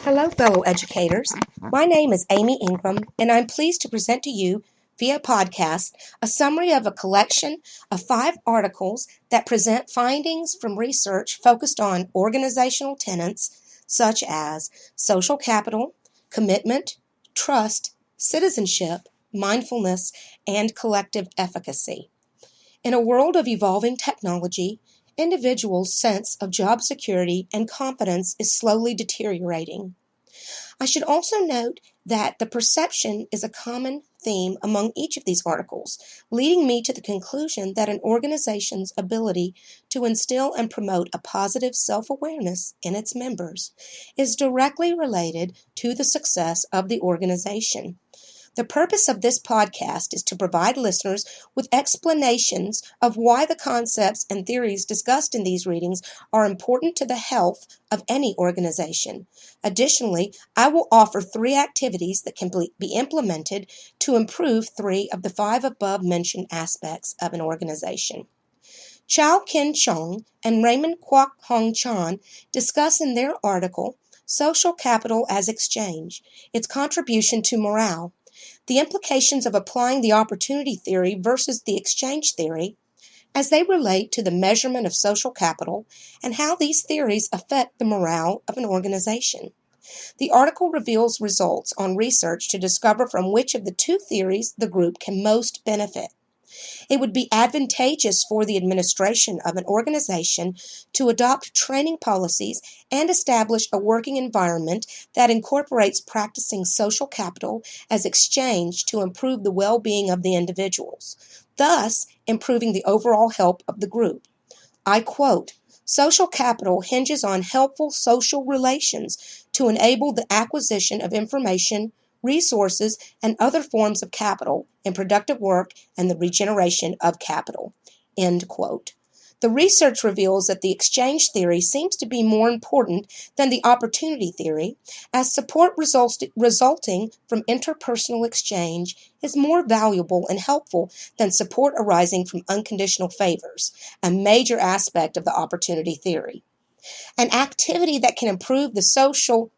Hello, fellow educators. My name is Amy Ingram, and I'm pleased to present to you via podcast a summary of a collection of 5 articles that present findings from research focused on organizational tenets such as social capital, commitment, trust, citizenship, mindfulness, and collective efficacy. In a world of evolving technology, individuals' sense of job security and confidence is slowly deteriorating. I should also note that the perception is a common theme among each of these articles, leading me to the conclusion that an organization's ability to instill and promote a positive self-awareness in its members is directly related to the success of the organization. The purpose of this podcast is to provide listeners with explanations of why the concepts and theories discussed in these readings are important to the health of any organization. Additionally, I will offer 3 activities that can be implemented to improve 3 of the 5 above-mentioned aspects of an organization. Chao Kin Chong and Raymond Kwok Hong Chan discuss in their article, Social Capital as Exchange, its contribution to morale, the implications of applying the opportunity theory versus the exchange theory as they relate to the measurement of social capital and how these theories affect the morale of an organization. The article reveals results on research to discover from which of the 2 theories the group can most benefit. It would be advantageous for the administration of an organization to adopt training policies and establish a working environment that incorporates practicing social capital as exchange to improve the well-being of the individuals, thus improving the overall health of the group. I quote, "Social capital hinges on helpful social relations to enable the acquisition of information, resources, and other forms of capital in productive work and the regeneration of capital." End quote. The research reveals that the exchange theory seems to be more important than the opportunity theory, as support resulting from interpersonal exchange is more valuable and helpful than support arising from unconditional favors, a major aspect of the opportunity theory. An activity that can improve the social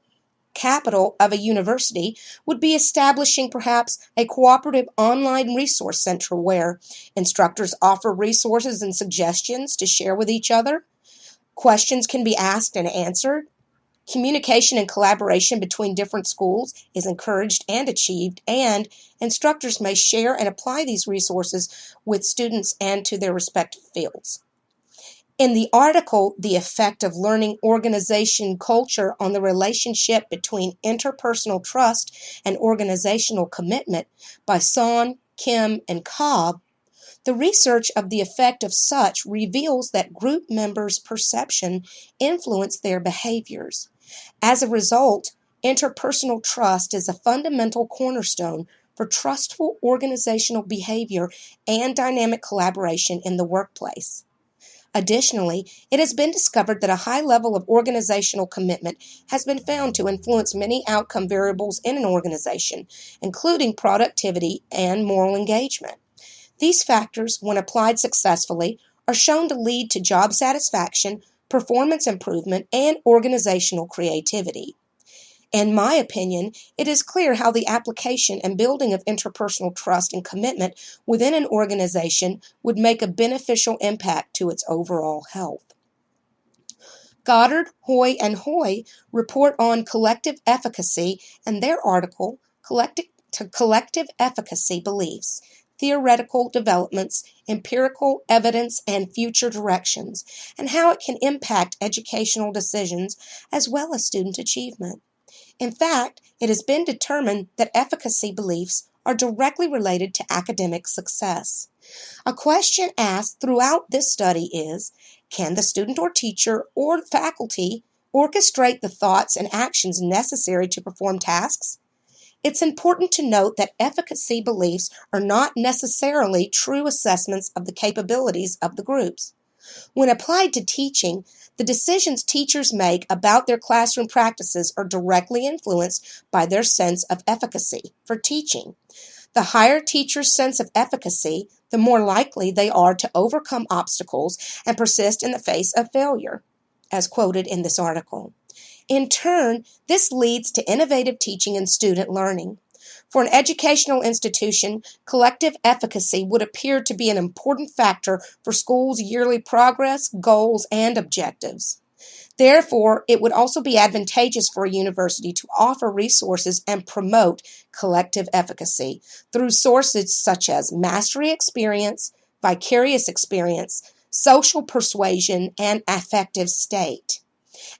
capital of a university would be establishing perhaps a cooperative online resource center where instructors offer resources and suggestions to share with each other, questions can be asked and answered, communication and collaboration between different schools is encouraged and achieved, and instructors may share and apply these resources with students and to their respective fields. In the article, The Effect of Learning Organization Culture on the Relationship Between Interpersonal Trust and Organizational Commitment by Son, Kim, and Cobb, the research of the effect of such reveals that group members' perception influence their behaviors. As a result, interpersonal trust is a fundamental cornerstone for trustful organizational behavior and dynamic collaboration in the workplace. Additionally, it has been discovered that a high level of organizational commitment has been found to influence many outcome variables in an organization, including productivity and moral engagement. These factors, when applied successfully, are shown to lead to job satisfaction, performance improvement, and organizational creativity. In my opinion, it is clear how the application and building of interpersonal trust and commitment within an organization would make a beneficial impact to its overall health. Goddard, Hoy, and Hoy report on collective efficacy in their article, Collective Efficacy Beliefs, Theoretical Developments, Empirical Evidence, and Future Directions, and how it can impact educational decisions as well as student achievement. In fact, it has been determined that efficacy beliefs are directly related to academic success. A question asked throughout this study is, can the student or teacher or faculty orchestrate the thoughts and actions necessary to perform tasks? It's important to note that efficacy beliefs are not necessarily true assessments of the capabilities of the groups. When applied to teaching, the decisions teachers make about their classroom practices are directly influenced by their sense of efficacy for teaching. The higher teachers' sense of efficacy, the more likely they are to overcome obstacles and persist in the face of failure, as quoted in this article. In turn, this leads to innovative teaching and student learning. For an educational institution, collective efficacy would appear to be an important factor for schools' yearly progress, goals, and objectives. Therefore, it would also be advantageous for a university to offer resources and promote collective efficacy through sources such as mastery experience, vicarious experience, social persuasion, and affective state.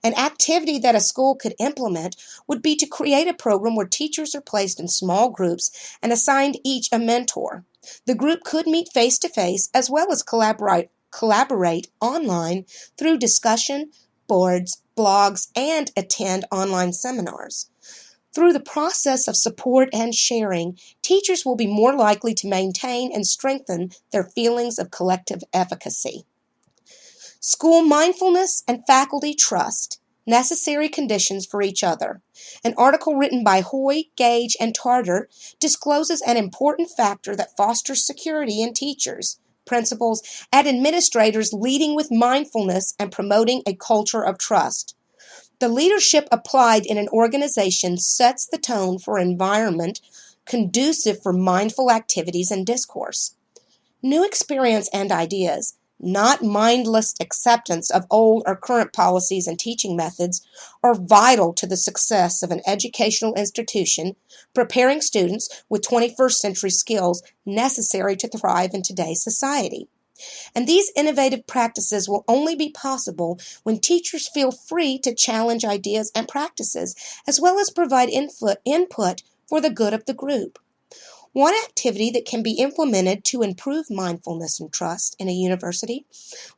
An activity that a school could implement would be to create a program where teachers are placed in small groups and assigned each a mentor. The group could meet face-to-face as well as collaborate online through discussion, boards, blogs, and attend online seminars. Through the process of support and sharing, teachers will be more likely to maintain and strengthen their feelings of collective efficacy. School mindfulness and faculty trust, necessary conditions for each other. An article written by Hoy, Gage, and Tarter discloses an important factor that fosters security in teachers, principals, and administrators leading with mindfulness and promoting a culture of trust. The leadership applied in an organization sets the tone for an environment conducive for mindful activities and discourse. New experience and ideas, not mindless acceptance of old or current policies and teaching methods, are vital to the success of an educational institution, preparing students with 21st century skills necessary to thrive in today's society. And these innovative practices will only be possible when teachers feel free to challenge ideas and practices, as well as provide input for the good of the group. One activity that can be implemented to improve mindfulness and trust in a university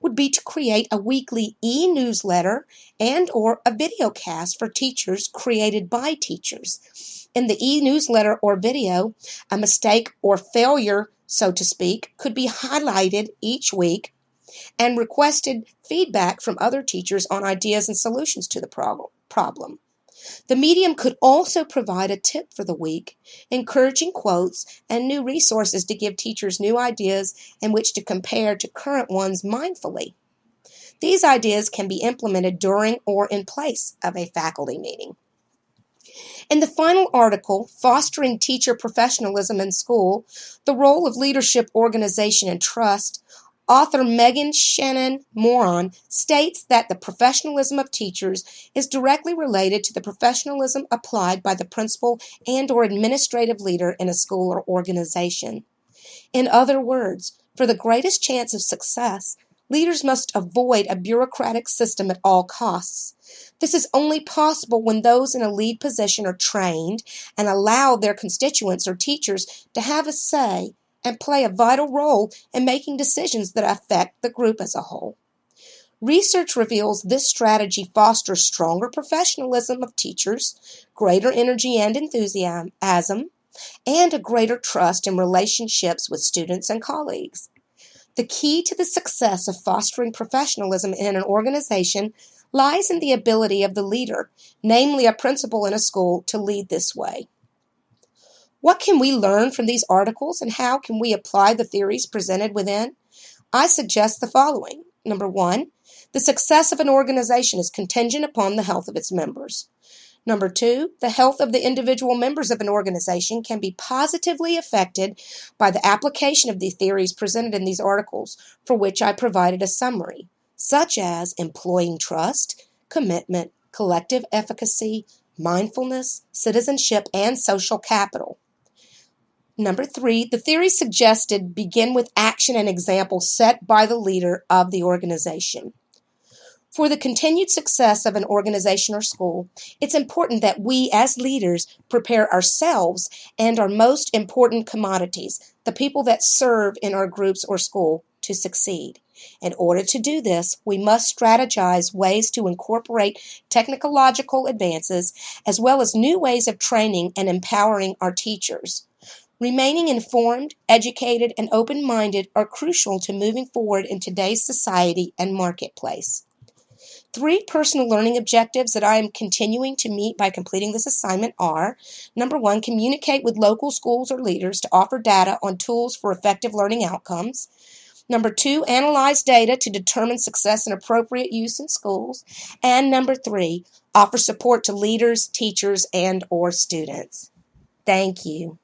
would be to create a weekly e-newsletter and or a video cast for teachers created by teachers. In the e-newsletter or video, a mistake or failure, so to speak, could be highlighted each week and requested feedback from other teachers on ideas and solutions to the problem. The medium could also provide a tip for the week, encouraging quotes and new resources to give teachers new ideas in which to compare to current ones mindfully. These ideas can be implemented during or in place of a faculty meeting. In the final article, Fostering Teacher Professionalism in School, the Role of Leadership, Organization, and Trust, author Megan Shannon Moron states that the professionalism of teachers is directly related to the professionalism applied by the principal and or administrative leader in a school or organization. In other words, for the greatest chance of success, leaders must avoid a bureaucratic system at all costs. This is only possible when those in a lead position are trained and allow their constituents or teachers to have a say and play a vital role in making decisions that affect the group as a whole. Research reveals this strategy fosters stronger professionalism of teachers, greater energy and enthusiasm, and a greater trust in relationships with students and colleagues. The key to the success of fostering professionalism in an organization lies in the ability of the leader, namely a principal in a school, to lead this way. What can we learn from these articles and how can we apply the theories presented within? I suggest the following. Number 1, the success of an organization is contingent upon the health of its members. Number 2, the health of the individual members of an organization can be positively affected by the application of the theories presented in these articles, for which I provided a summary, such as employing trust, commitment, collective efficacy, mindfulness, citizenship, and social capital. Number 3, the theories suggested begin with action and examples set by the leader of the organization. For the continued success of an organization or school, it's important that we as leaders prepare ourselves and our most important commodities, the people that serve in our groups or school, to succeed. In order to do this, we must strategize ways to incorporate technological advances as well as new ways of training and empowering our teachers. Remaining informed, educated, and open-minded are crucial to moving forward in today's society and marketplace. 3 personal learning objectives that I am continuing to meet by completing this assignment are, number 1, communicate with local schools or leaders to offer data on tools for effective learning outcomes. Number 2, analyze data to determine success and appropriate use in schools. And number 3, offer support to leaders, teachers, and/or students. Thank you.